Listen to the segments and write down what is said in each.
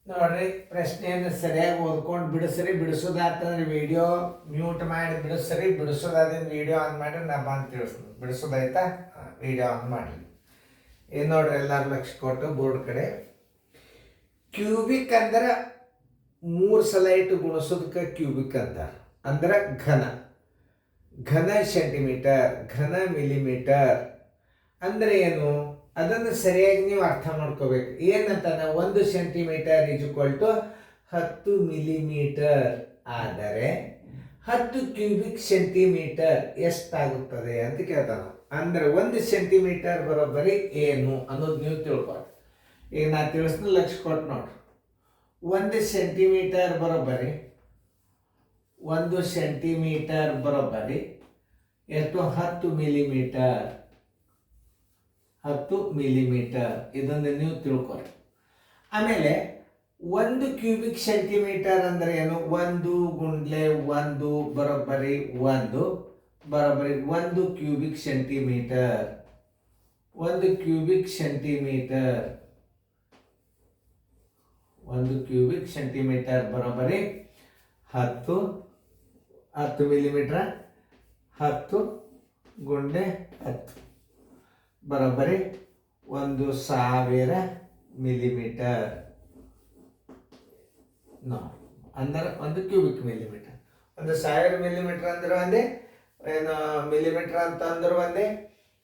ನೋಡ್ರಿ, ಪ್ರಶ್ನೆಯನ್ನು ಸರಿಯಾಗಿ ಓದ್ಕೊಂಡು ಬಿಡಿಸ್ರಿ. ಬಿಡಿಸೋದಾತಂದ್ರೆ ವಿಡಿಯೋ ಮ್ಯೂಟ್ ಮಾಡಿ ಬಿಡಿಸ್ರಿ. ಬಿಡಿಸೋದಾದಿಂದ ವಿಡಿಯೋ ಆನ್ ಮಾಡಿ ನಾ ಬಂದು ತಿಳಿಸ್ತೀನಿ. ಬಿಡಿಸೋದಾಯ್ತಾ? ವಿಡಿಯೋ ಆನ್ ಮಾಡಿ. ಏನು ನೋಡ್ರಿ, ಎಲ್ಲರೂ ಲಕ್ಷ ಕೊಟ್ಟು ಬೋರ್ಡ್ ಕಡೆ. ಕ್ಯೂಬಿಕ್ ಅಂದ್ರೆ 3 ಸಲ ಇಟ್ಟು ಗುಣಿಸೋದಕ್ಕೆ ಕ್ಯೂಬಿಕ್ ಅಂತಾರೆ. ಅಂದ್ರೆ ಘನ. ಘನ ಸೆಂಟಿಮೀಟರ್, ಘನ ಮಿಲಿಮೀಟರ್ ಅಂದರೆ ಏನು? ಅದನ್ನು ಸರಿಯಾಗಿ ನೀವು ಅರ್ಥ ಮಾಡ್ಕೋಬೇಕು. ಏನಂತ, 1 ಸೆಂಟಿಮೀಟರ್ = 10 ಮಿಲಿಮೀಟರ್ ಆದರೆ 10 ಕ್ಯೂಬಿಕ್ ಸೆಂಟಿಮೀಟರ್ ಎಷ್ಟಾಗುತ್ತದೆ ಅಂತ ಕೇಳ್ತಾನ. ಅಂದ್ರೆ 1 ಸೆಂಟಿಮೀಟರ್ ಬರೋಬ್ಬರಿ ಏನು ಅನ್ನೋದು ನೀವು ತಿಳ್ಕೊಳ್ಳಿ. ಈಗ ನಾ ತಿಳಿಸ್ನ ಲಕ್ಷ ಕೊಟ್ಟು ನೋಡ್ರಿ. 1 ಸೆಂಟಿಮೀಟರ್ ಬರೋಬ್ಬರಿ 1 ಸೆಂಟಿಮೀಟರ್ ಬರೋಬ್ಬರಿ ಎಷ್ಟು? 10 ಮಿಲಿಮೀಟರ್. 10 ಮಿಲಿಮೀಟರ್. ಇದನ್ನು ನೀವು ತಿಳ್ಕೊಳ್ಳಿ. ಆಮೇಲೆ 1 ಕ್ಯೂಬಿಕ್ ಸೆಂಟಿಮೀಟರ್ ಅಂದರೆ ಏನು? 1 ಗುಂಡ್ಲೆ 1 ಬರೋಬ್ಬರಿ 1 ಬರೋಬ್ಬರಿ 1 cubic centimetre. 1 cubic centimetre 1 cubic centimetre ಬರೋಬ್ಬರಿ 10 ಮಿಲಿಮೀಟರ್. 10 ಗುಂಡೆ 10 ಬರೋಬ್ಬರಿ 1000 ಮಿಲಿಮೀಟರ್. ಅಂದ್ರೆ 1 ಕ್ಯೂಬಿಕ್ ಮಿಲಿಮೀಟರ್. 1000 ಮಿಲಿಮೀಟರ್ ಅಂದ್ರೆ ಒಂದೇ, ಏನು ಮಿಲಿಮೀಟರ್ ಅಂತ ಅಂದ್ರೆ ಒಂದೇ.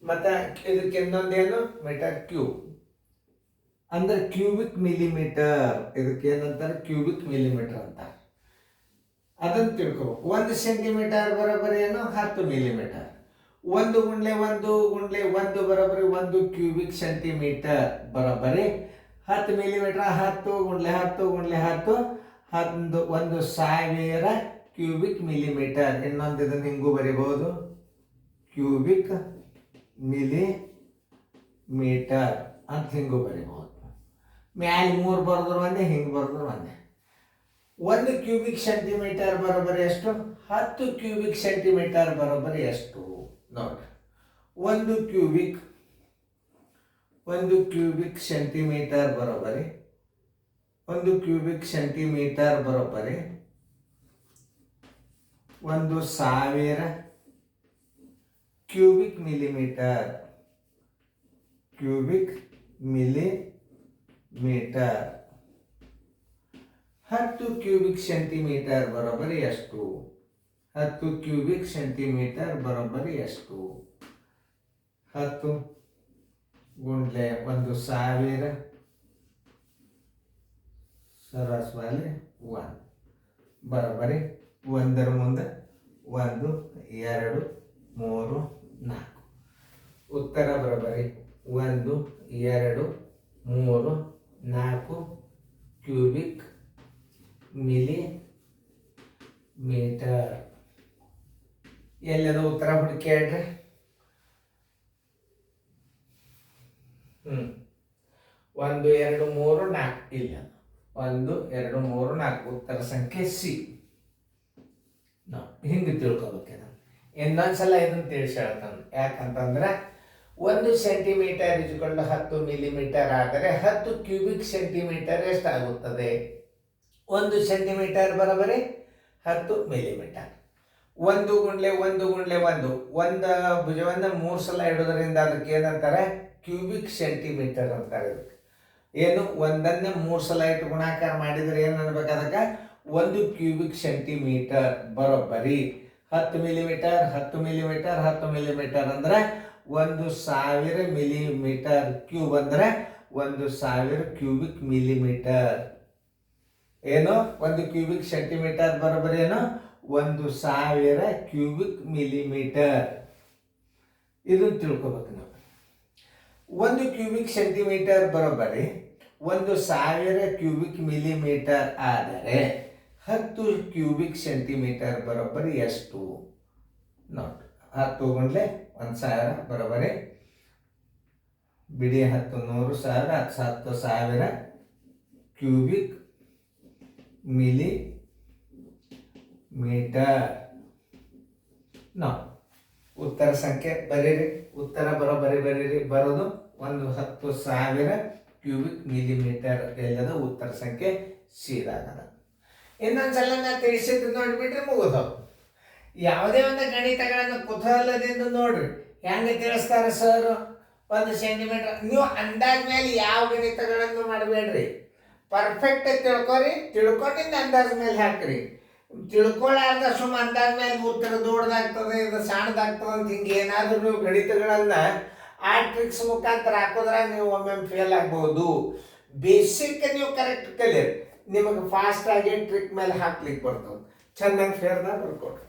ಮತ್ತು ಇದಕ್ಕೆ ಇನ್ನೊಂದೇನು? ಮೀಟರ್ ಕ್ಯೂಬ್ ಅಂದ್ರೆ ಕ್ಯೂಬಿಕ್ ಮಿಲಿಮೀಟರ್. ಇದಕ್ಕೆ ಏನಂತಾರೆ? ಕ್ಯೂಬಿಕ್ ಮಿಲಿಮೀಟರ್ ಅಂತ. ಅದನ್ನು ತಿಳ್ಕೊಬೇಕು. 1 ಸೆಂಟಿಮೀಟರ್ ಬರೋಬ್ಬರಿ ಏನು? 10 ಮಿಲಿಮೀಟರ್. 1 ಗುಂಡ್ಲೆ 1 ಗುಂಡ್ಲೆ 1 ಬರೋಬ್ಬರಿ 1 ಕ್ಯೂಬಿಕ್ ಸೆಂಟಿಮೀಟರ್ ಬರೋಬ್ಬರಿ 10 ಮಿಲಿಮೀಟರ್. 10 ಗುಂಡ್ಲೆ 10 ಗುಂಡ್ಲೆ 10 1000 cubic millimetre. ಇನ್ನೊಂದು ಇದನ್ನು ಹಿಂಗೂ ಬರೀಬಹುದು, ಕ್ಯೂಬಿಕ್ ಮಿಲಿಮೀಟರ್ ಅಂತ ಹಿಂಗೂ ಬರೀಬಹುದು. ಮ್ಯಾಲೆ 3 ಬರೆದ್ರು ಒಂದೇ, ಹಿಂಗೆ ಬರೆದ್ರು ಒಂದೇ. 1 ಕ್ಯೂಬಿಕ್ ಸೆಂಟಿಮೀಟರ್ ಬರೋಬ್ಬರಿ ಎಷ್ಟು? 10 ಕ್ಯೂಬಿಕ್ ಸೆಂಟಿಮೀಟರ್ ಬರೋಬ್ಬರಿ ಎಷ್ಟು? ನೋಡ್ರಿ, 1 ಕ್ಯೂಬಿಕ್ ಸೆಂಟಿಮೀಟರ್ ಬರೋಬ್ಬರಿ 1 ಕ್ಯೂಬಿಕ್ ಸೆಂಟಿಮೀಟರ್ ಬರೋಬ್ಬರಿ 1000 cubic millimetre. Cubic millimetre. 10 cubic centimetre ಬರೋಬ್ಬರಿ ಎಷ್ಟು? 10 ಕ್ಯೂಬಿಕ್ ಸೆಂಟಿಮೀಟರ್ ಬರೋಬ್ಬರಿ ಎಷ್ಟು? 10 ಗುಂಡ್ಲೆ 1000 ಸರಸ್ವಾಲಿ 1 ಬರೋಬ್ಬರಿ 1 ಮುಂದೆ 1 2 3 4. ಉತ್ತರ ಬರೋಬ್ಬರಿ 1 2 3 4 ಕ್ಯೂಬಿಕ್ ಮಿಲಿಮೀಟರ್. ಎಲ್ಲದ ಉತ್ತರ ಹುಡುಕಿ ಹೇಳ್ರಿ. 1 2 3 4 ಇಲ್ಲ. 1 2 3 4 ಉತ್ತರ ಸಂಖ್ಯೆ ಸಿ. ಹಿಂಗೆ ತಿಳ್ಕೊಬೇಕಿದ. ಇನ್ನೊಂದ್ಸಲ ಇದನ್ನು ತಿಳಿಸಿ ಹೇಳ್ತಾನೆ. ಯಾಕಂತಂದ್ರೆ 1 ಸೆಂಟಿಮೀಟರ್ = 10 ಮಿಲಿಮೀಟರ್ ಆದರೆ 10 ಕ್ಯೂಬಿಕ್ ಸೆಂಟಿಮೀಟರ್ ಎಷ್ಟಾಗುತ್ತದೆ? 1 ಸೆಂಟಿಮೀಟರ್ ಬರೋಬ್ಬರಿ 10 ಮಿಲಿಮೀಟರ್. 1 ಗುಂಡ್ಲೆ 1 ಗುಂಡ್ಲೆ 1 ಒಂದು ಭುಜವನ್ನು 3 ಸಲ ಇಡೋದ್ರಿಂದ ಅದಕ್ಕೆ ಏನಂತಾರೆ? ಕ್ಯೂಬಿಕ್ ಸೆಂಟಿಮೀಟರ್ ಅಂತಾರೆ. ಏನು? ಒಂದನ್ನು 3 ಸಲ ಇಟ್ಟು ಗುಣಾಕಾರ ಮಾಡಿದರೆ ಏನು ಅನ್ಬೇಕು? ಅದಕ್ಕೆ 1 ಕ್ಯೂಬಿಕ್ ಸೆಂಟಿಮೀಟರ್ ಬರೋಬ್ಬರಿ 10 ಮಿಲಿಮೀಟರ್. 10 ಮಿಲಿಮೀಟರ್ 10 ಮಿಲಿಮೀಟರ್ ಅಂದ್ರೆ 1000 ಮಿಲಿಮೀಟರ್ ಕ್ಯೂಬ್ ಅಂದ್ರೆ 1000 ಕ್ಯೂಬಿಕ್ ಮಿಲಿಮೀಟರ್. ಏನು? 1 ಕ್ಯೂಬಿಕ್ ಸೆಂಟಿಮೀಟರ್ ಬರೋಬ್ಬರಿ ಏನು? 1000 ಕ್ಯೂಬಿಕ್ ಮಿಲಿಮೀಟರ್. ಇದನ್ನು ತಿಳ್ಕೊಬೇಕು ನಾವು. 1 ಕ್ಯೂಬಿಕ್ ಸೆಂಟಿಮೀಟರ್ ಬರೋಬ್ಬರಿ 1000 ಕ್ಯೂಬಿಕ್ ಮಿಲಿಮೀಟರ್ ಆದರೆ 10 ಕ್ಯೂಬಿಕ್ ಸೆಂಟಿಮೀಟರ್ ಬರೋಬ್ಬರಿ ಎಷ್ಟು? ನೋಡಿ, 10 ಗುಂಡ್ಲೆ 1000 ಬರೋಬ್ಬರಿ ಬಿಡಿ 10 100 1000 10,000 ಕ್ಯೂಬಿಕ್ ಮಿಲಿಮೀಟರ್. ಉತ್ತರ ಸಂಖ್ಯೆ ಬರೀರಿ. ಉತ್ತರ ಬರೋಬ್ಬರಿ ಬರೀರಿ. ಬರೋದು 10,000 ಕ್ಯೂಬಿಕ್ ಮಿಲಿಮೀಟರ್. ಎಲ್ಲದ ಉತ್ತರ ಸಂಖ್ಯೆ ಸೀದಾಗದ. ಇನ್ನೊಂದ್ಸಲ ನಾ ತಿಳಿಸಿದ್ದು ನೋಡಿಬಿಟ್ರೆ ಮುಗಿದವು. ಯಾವುದೇ ಒಂದು ಗಣಿತಗಳನ್ನು ಕುತೂಹಲದಿಂದ ನೋಡ್ರಿ ಹೆಂಗೆ ತಿಳಿಸ್ತಾರೆ ಸರ್. 1 ಸೆಂಟಿಮೀಟರ್ ನೀವು ಅಂದಾಜ್ ಮೇಲೆ ಯಾವ ಗಣಿತಗಳನ್ನು ಮಾಡಬೇಡ್ರಿ, ಪರ್ಫೆಕ್ಟ್ ತಿಳ್ಕೊರಿ, ತಿಳ್ಕೊಂಡಿದ್ದು ಅಂದಾಜ್ ಮೇಲೆ ಹಾಕ್ರಿ. ತಿಳ್ಕೊಳ್ಳಾರ್ದ ಸುಮ್ಮ ಅಂದಾಜ್ ಮೇಲೆ ಉತ್ತರ ದೊಡ್ಡದಾಗ್ತದೆ ಇದು ಸಣ್ಣದಾಗ್ತದೆ ಅಂತ ಹಿಂಗೆ ಏನಾದರೂ ನೀವು ಗಣಿತಗಳನ್ನು ಆ ಟ್ರಿಕ್ಸ್ ಮುಖಾಂತರ ಹಾಕೋದ್ರಾಗ ನೀವು ಒಮ್ಮೆ ಫೇಲ್ ಆಗ್ಬೋದು. ಬೇಸಿಕ್ ನೀವು ಕರೆಕ್ಟ್ ಕಲಿಯಿರಿ, ನಿಮಗೆ ಫಾಸ್ಟಾಗಿ ಟ್ರಿಕ್ ಮೇಲೆ ಹಾಕ್ಲಿಕ್ಕೆ ಬರ್ತವೆ. ಚೆನ್ನಾಗಿ ಫೇರ್ದಾಗ ಬರ್ಕೊಡ್ರಿ.